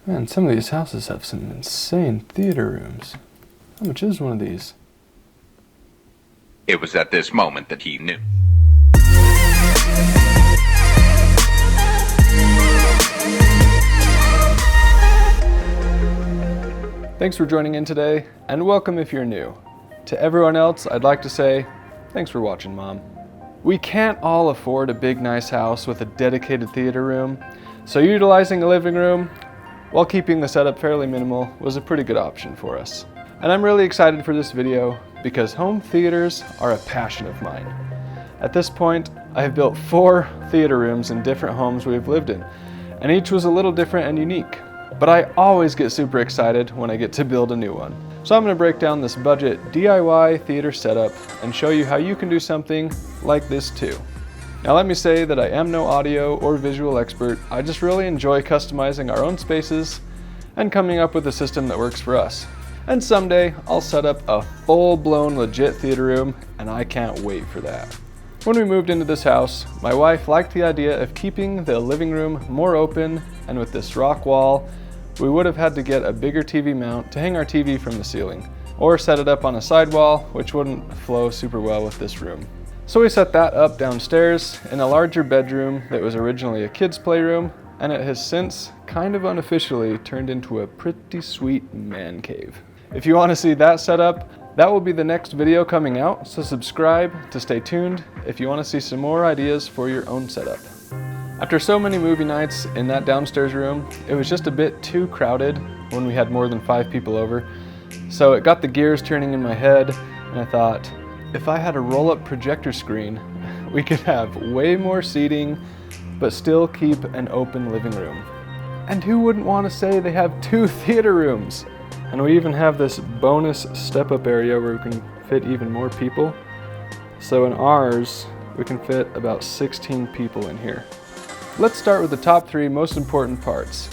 Man, some of these houses have some insane theater rooms. How much is one of these? It was at this moment that he knew. Thanks for joining in today, and welcome if you're new. To everyone else, I'd like to say, thanks for watching, Mom. We can't all afford a big nice house with a dedicated theater room, so utilizing a living room while keeping the setup fairly minimal was a pretty good option for us. And I'm really excited for this video because home theaters are a passion of mine. At this point, I have built 4 theater rooms in different homes we've lived in, and each was a little different and unique. But I always get super excited when I get to build a new one. So I'm going to break down this budget DIY theater setup and show you how you can do something like this too. Now let me say that I am no audio or visual expert. I just really enjoy customizing our own spaces and coming up with a system that works for us. And someday I'll set up a full-blown legit theater room, and I can't wait for that. When we moved into this house, my wife liked the idea of keeping the living room more open, and with this rock wall, we would have had to get a bigger TV mount to hang our TV from the ceiling, or set it up on a sidewall, which wouldn't flow super well with this room. So we set that up downstairs in a larger bedroom that was originally a kid's playroom, and it has since kind of unofficially turned into a pretty sweet man cave. If you want to see that setup, that will be the next video coming out, so subscribe to stay tuned if you want to see some more ideas for your own setup. After so many movie nights in that downstairs room, it was just a bit too crowded when we had more than 5 people over, so it got the gears turning in my head, and I thought, if I had a roll-up projector screen, we could have way more seating, but still keep an open living room. And who wouldn't want to say they have 2 theater rooms? And we even have this bonus step-up area where we can fit even more people. So in ours, we can fit about 16 people in here. Let's start with the top 3 most important parts.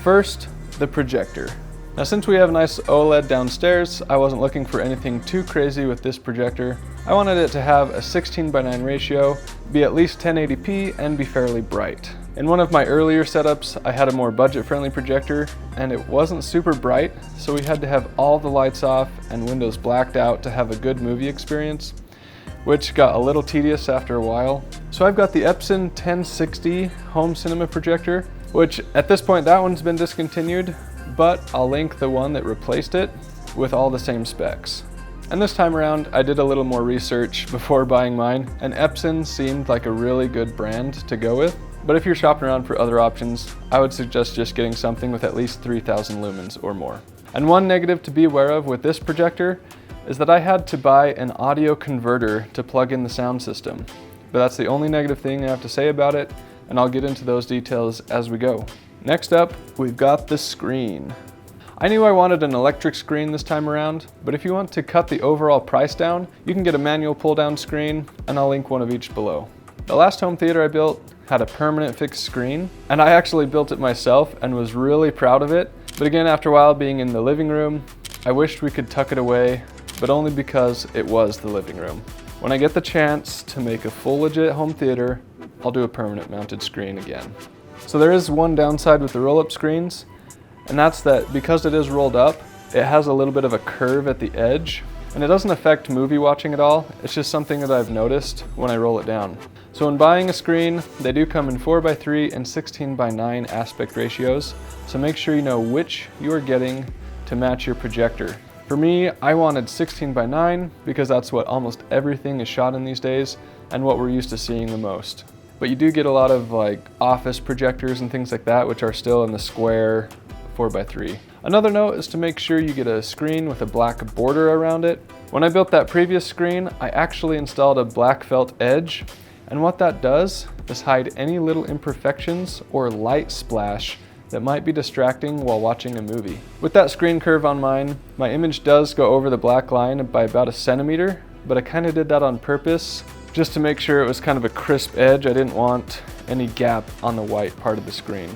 First, the projector. Now since we have a nice OLED downstairs, I wasn't looking for anything too crazy with this projector. I wanted it to have a 16:9 ratio, be at least 1080p, and be fairly bright. In one of my earlier setups, I had a more budget-friendly projector, and it wasn't super bright, so we had to have all the lights off and windows blacked out to have a good movie experience, which got a little tedious after a while. So I've got the Epson 1060 home cinema projector, which at this point that one's been discontinued, but I'll link the one that replaced it with all the same specs. And this time around, I did a little more research before buying mine, and Epson seemed like a really good brand to go with. But if you're shopping around for other options, I would suggest just getting something with at least 3000 lumens or more. And one negative to be aware of with this projector is that I had to buy an audio converter to plug in the sound system. But that's the only negative thing I have to say about it, and I'll get into those details as we go. Next up, we've got the screen. I knew I wanted an electric screen this time around, but if you want to cut the overall price down, you can get a manual pull-down screen, and I'll link one of each below. The last home theater I built had a permanent fixed screen, and I actually built it myself and was really proud of it. But again, after a while being in the living room, I wished we could tuck it away, but only because it was the living room. When I get the chance to make a full legit home theater, I'll do a permanent mounted screen again. So there is one downside with the roll-up screens, and that's that because it is rolled up, it has a little bit of a curve at the edge, and it doesn't affect movie watching at all. It's just something that I've noticed when I roll it down. So when buying a screen, they do come in 4:3 and 16:9 aspect ratios, so make sure you know which you are getting to match your projector. For me, I wanted 16:9 because that's what almost everything is shot in these days and what we're used to seeing the most. But you do get a lot of like office projectors and things like that, which are still in the square 4:3. Another note is to make sure you get a screen with a black border around it. When I built that previous screen, I actually installed a black felt edge, and what that does is hide any little imperfections or light splash that might be distracting while watching a movie. With that screen curve on mine, my image does go over the black line by about 1 centimeter, but I kind of did that on purpose just to make sure it was kind of a crisp edge. I didn't want any gap on the white part of the screen.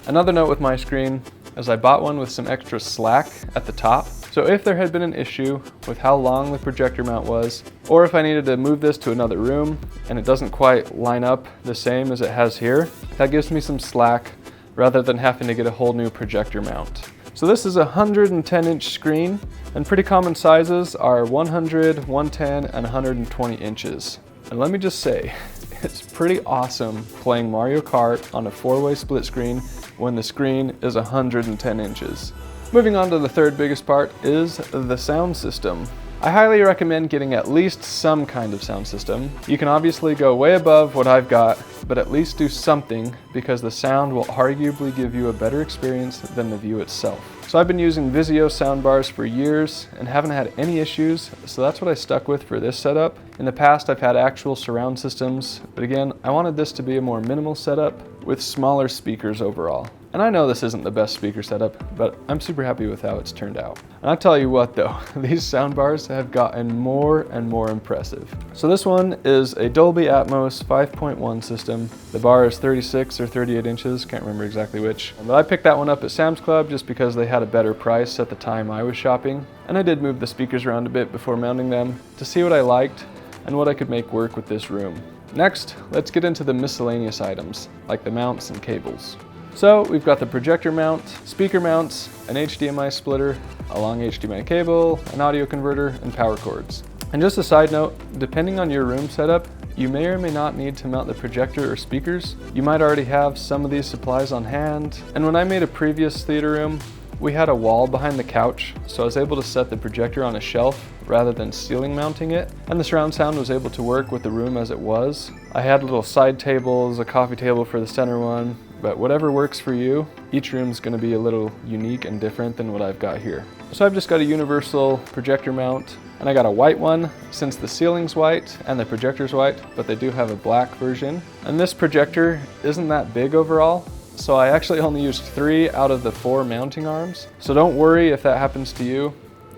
Another note with my screen is I bought one with some extra slack at the top. So if there had been an issue with how long the projector mount was, or if I needed to move this to another room and it doesn't quite line up the same as it has here, that gives me some slack rather than having to get a whole new projector mount. So this is a 110-inch screen, and pretty common sizes are 100, 110, and 120 inches. And let me just say, it's pretty awesome playing Mario Kart on a 4-way split screen when the screen is 110 inches. Moving on to the third biggest part is the sound system. I highly recommend getting at least some kind of sound system. You can obviously go way above what I've got, but at least do something because the sound will arguably give you a better experience than the view itself. So I've been using Vizio soundbars for years and haven't had any issues, so that's what I stuck with for this setup. In the past I've had actual surround systems, but again, I wanted this to be a more minimal setup with smaller speakers overall. And I know this isn't the best speaker setup, but I'm super happy with how it's turned out. And I'll tell you what though, these soundbars have gotten more and more impressive. So this one is a Dolby Atmos 5.1 system. The bar is 36 or 38 inches, can't remember exactly which. But I picked that one up at Sam's Club just because they had a better price at the time I was shopping. And I did move the speakers around a bit before mounting them to see what I liked and what I could make work with this room. Next, let's get into the miscellaneous items, like the mounts and cables. So we've got the projector mount, speaker mounts, an HDMI splitter, a long HDMI cable, an audio converter, and power cords. And just a side note, depending on your room setup, you may or may not need to mount the projector or speakers. You might already have some of these supplies on hand. And when I made a previous theater room, we had a wall behind the couch, so I was able to set the projector on a shelf rather than ceiling mounting it, and the surround sound was able to work with the room as it was. I had little side tables, a coffee table for the center one, but whatever works for you, each room's gonna be a little unique and different than what I've got here. So I've just got a universal projector mount, and I got a white one since the ceiling's white and the projector's white, but they do have a black version. And this projector isn't that big overall, so I actually only used 3 out of the 4 mounting arms. So don't worry if that happens to you.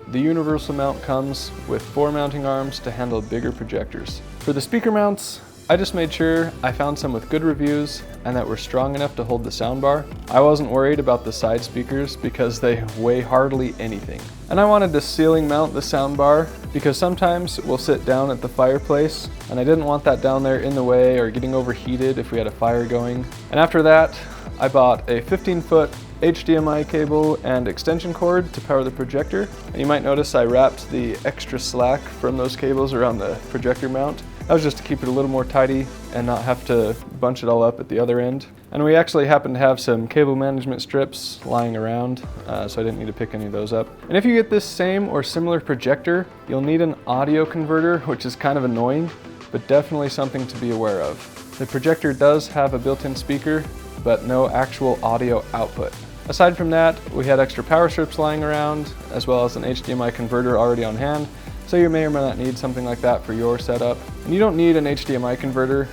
The universal mount comes with 4 mounting arms to handle bigger projectors. For the speaker mounts, I just made sure I found some with good reviews and that were strong enough to hold the soundbar. I wasn't worried about the side speakers because they weigh hardly anything. And I wanted to ceiling mount the soundbar because sometimes we'll sit down at the fireplace and I didn't want that down there in the way or getting overheated if we had a fire going. And after that, I bought a 15-foot HDMI cable and extension cord to power the projector. And you might notice I wrapped the extra slack from those cables around the projector mount. That was just to keep it a little more tidy and not have to bunch it all up at the other end. And we actually happened to have some cable management strips lying around, so I didn't need to pick any of those up. And if you get this same or similar projector, you'll need an audio converter, which is kind of annoying, but definitely something to be aware of. The projector does have a built-in speaker, but no actual audio output. Aside from that, we had extra power strips lying around, as well as an HDMI converter already on hand, so you may or may not need something like that for your setup. And you don't need an HDMI converter.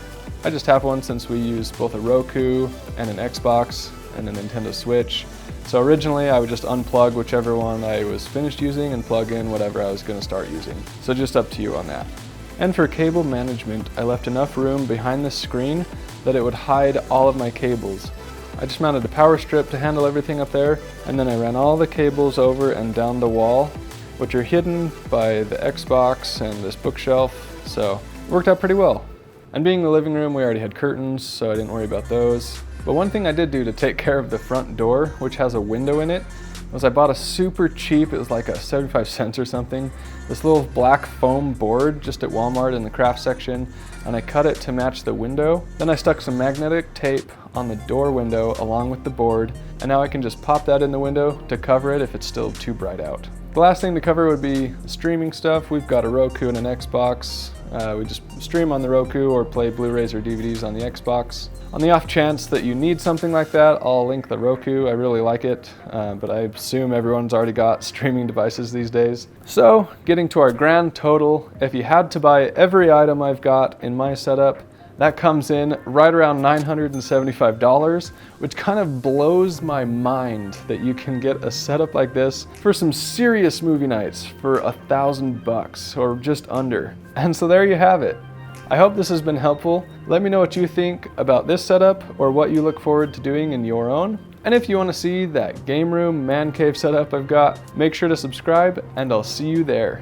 I just have one since we use both a Roku and an Xbox and a Nintendo Switch. So originally I would just unplug whichever one I was finished using and plug in whatever I was going to start using. So just up to you on that. And for cable management, I left enough room behind the screen that it would hide all of my cables. I just mounted a power strip to handle everything up there, and then I ran all the cables over and down the wall, which are hidden by the Xbox and this bookshelf, so it worked out pretty well. And being the living room, we already had curtains, so I didn't worry about those. But one thing I did do to take care of the front door, which has a window in it, was I bought a super cheap, it was like a 75 cents or something, this little black foam board just at Walmart in the craft section, and I cut it to match the window. Then I stuck some magnetic tape on the door window along with the board, and now I can just pop that in the window to cover it if it's still too bright out. The last thing to cover would be streaming stuff. We've got a Roku and an Xbox. We just stream on the Roku or play Blu-rays or DVDs on the Xbox. On the off chance that you need something like that, I'll link the Roku. I really like it, but I assume everyone's already got streaming devices these days. So, getting to our grand total, if you had to buy every item I've got in my setup, that comes in right around $975, which kind of blows my mind that you can get a setup like this for some serious movie nights for $1,000 or just under. And so there you have it. I hope this has been helpful. Let me know what you think about this setup or what you look forward to doing in your own. And if you want to see that game room man cave setup I've got, make sure to subscribe and I'll see you there.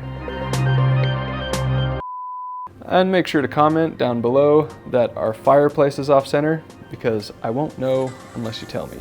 And make sure to comment down below that our fireplace is off center, because I won't know unless you tell me.